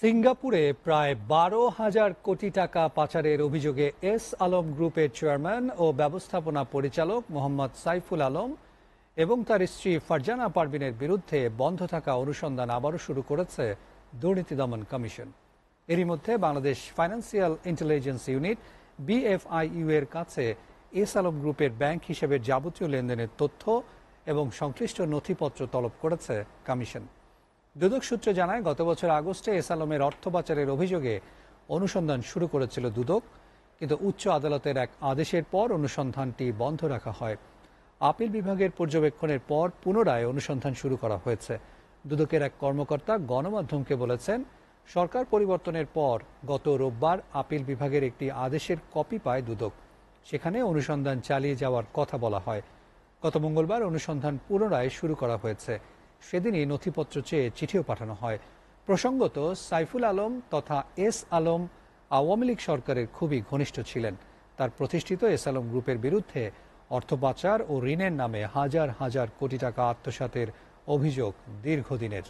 সিঙ্গাপুরে প্রায় ১২,০০০ কোটি টাকা পাচারের অভিযোগে এস আলম গ্রুপের চেয়ারম্যান ও ব্যবস্থাপনা পরিচালক মোহাম্মদ সাইফুল আলম এবং তার স্ত্রী ফারজানা পারভিনের বিরুদ্ধে বন্ধ থাকা অনুসন্ধান আবারও শুরু করেছে দুর্নীতি দমন কমিশন। এরই মধ্যে Bangladesh financial intelligence unit BFIU এর কাছে এস আলম গ্রুপের ব্যাংক হিসেবের যাবতীয় লেনদেনের তথ্য এবং সংশ্লিষ্ট নথিপত্র তলব করেছে কমিশন। দুদক সূত্রে জানায়, গত বছর আগস্টে এস আলমের অর্থ পাচারের অভিযোগে অনুসন্ধান শুরু করেছিল দুদক, কিন্তু উচ্চ আদালতের এক আদেশের পর অনুসন্ধানটি বন্ধ রাখা হয়। আপিল বিভাগের পর্যবেক্ষণের পর পুনরায় অনুসন্ধান শুরু করা হয়েছে। দুদকের এক কর্মকর্তা গণমাধ্যমকে বলেছেন, সরকার পরিবর্তনের পর গত রোববার আপিল বিভাগের একটি আদেশের কপি পায় দুদক। সেখানে অনুসন্ধান চালিয়ে যাওয়ার কথা বলা হয়। গত মঙ্গলবার অনুসন্ধান পুনরায় শুরু করা হয়েছে। সেদিনই নথিপত্র চেয়ে চিঠিও পাঠানো হয়। প্রসঙ্গত, সাইফুল আলম তথা এস আলম আওয়ামী লীগ সরকারের খুবই ঘনিষ্ঠ ছিলেন। তার প্রতিষ্ঠিত এস আলম গ্রুপের বিরুদ্ধে অর্থ পাচার ও ঋণের নামে হাজার হাজার কোটি টাকা আত্মসাতের অভিযোগ দীর্ঘদিনের।